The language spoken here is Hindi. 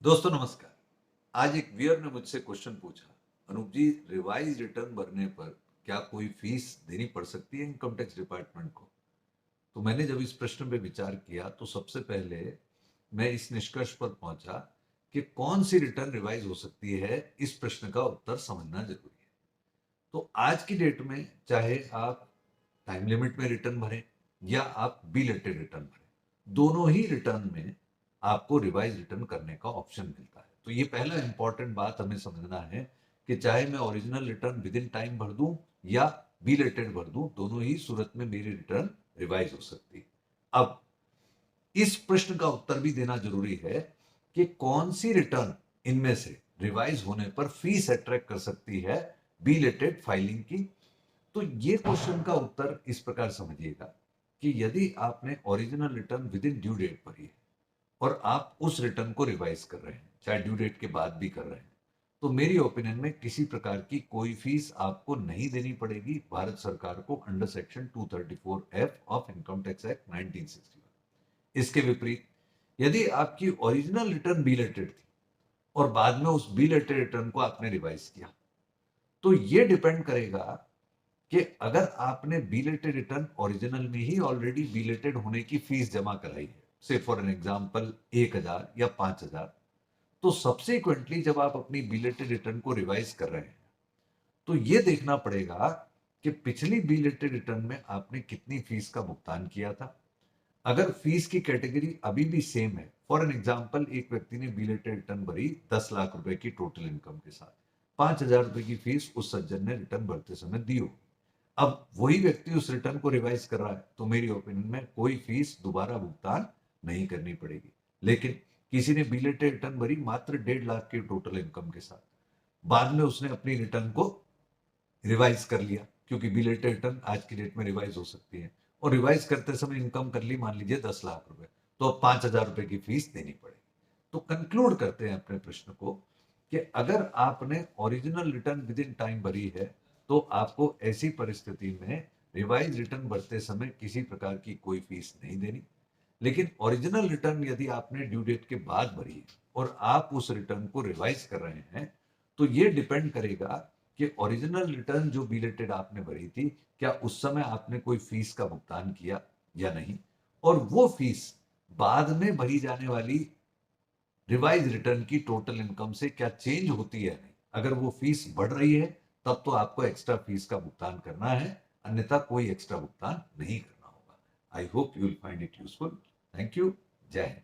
दोस्तों नमस्कार। आज एक व्यूअर ने मुझसे क्वेश्चन पूछा, अनूप जी रिवाइज रिटर्न भरने पर क्या कोई फीस देनी पड़ सकती है इनकम टैक्स डिपार्टमेंट को? तो मैंने जब इस प्रश्न पे विचार किया तो सबसे पहले मैं इस निष्कर्ष पर पहुंचा कि कौन सी रिटर्न रिवाइज हो सकती है, इस प्रश्न का उत्तर समझना जरूरी है। तो आज की डेट में चाहे आप टाइम लिमिट में रिटर्न भरें या आप बिलेटेड रिटर्न भरें, दोनों ही रिटर्न में आपको रिवाइज रिटर्न करने का ऑप्शन मिलता है। तो ये पहला इंपॉर्टेंट बात हमें समझना है कि चाहे मैं original return with in time भर दूं या बिलेटेड भर दूं, दोनों ही सूरत में मेरी रिटर्न रिवाइज हो सकती है। अब इस प्रश्न का उत्तर भी देना जरूरी है कि कौन सी रिटर्न इनमें से रिवाइज होने पर फीस अट्रैक्ट कर सकती है बिलेटेड फाइलिंग की। तो ये क्वेश्चन का उत्तर इस प्रकार समझिएगा कि यदि आपने original return with in due date भरी है और आप उस रिटर्न को रिवाइज कर रहे हैं, चाहे ड्यू डेट के बाद भी कर रहे हैं, तो मेरी ओपिनियन में किसी प्रकार की कोई फीस आपको नहीं देनी पड़ेगी भारत सरकार को under section 234F of income tax act 1961। इसके विपरीत यदि आपकी ओरिजिनल रिटर्न बिलेटेड थी और बाद में उस बिलेटेड रिटर्न को आपने रिवाइज किया, तो ये डिपेंड करेगा कि अगर आपने बिलेटेड रिटर्न ओरिजिनल में ही ऑलरेडी बिलेटेड होने की फीस जमा कराई है, से फॉर एन एग्जांपल 1000 या 5000, तो सब्सिक्वेंटली जब आप अपनी बिलेटेड रिटर्न को रिवाइज कर रहे हैं तो यह देखना पड़ेगा कि पिछली बिलेटेड रिटर्न में आपने कितनी फीस का भुगतान किया था। अगर फीस की कैटेगरी अभी भी सेम है, फॉर एन एग्जांपल एक व्यक्ति ने बिलेटेड रिटर्न भरी 10 लाख रुपए की टोटल इनकम के साथ, 5000 रुपए की फीस उस सज्जन ने रिटर्न भरते समय दी हो, अब वही व्यक्ति उस रिटर्न को रिवाइज कर रहा है, तो मेरी ओपिनियन में कोई फीस दोबारा भुगतान नहीं करनी पड़ेगी। लेकिन किसी ने बिलेटेड रिटर्न भरी मात्र 1.5 लाख की टोटल इनकम के साथ, बाद में उसने अपनी रिटर्न को रिवाइज कर लिया, क्योंकि बिलेटेड रिटर्न आज की डेट में रिवाइज हो सकती है, और रिवाइज करते समय इनकम कर ली मान लीजिए 10 लाख रुपए, तो अब 5000 रुपए की फीस देनी पड़ेगी। तो कंक्लूड करते हैं अपने प्रश्न को कि अगर आपने original return with in time भरी है तो आपको ऐसी परिस्थिति में रिवाइज रिटर्न भरते समय किसी प्रकार की कोई फीस नहीं देनी। लेकिन ओरिजिनल रिटर्न यदि आपने ड्यू डेट के बाद भरी है और आप उस रिटर्न को रिवाइज कर रहे हैं, तो ये डिपेंड करेगा कि ओरिजिनल रिटर्न जो बिलेटेड आपने भरी थी, क्या उस समय आपने कोई फीस का भुगतान किया या नहीं, और वो फीस बाद में भरी जाने वाली रिवाइज रिटर्न की टोटल इनकम से क्या चेंज होती है नहीं। अगर वो फीस बढ़ रही है तब तो आपको एक्स्ट्रा फीस का भुगतान करना है, अन्यथा कोई एक्स्ट्रा भुगतान नहीं करना होगा। I hope you will find it useful. Thank you. जय हिंद।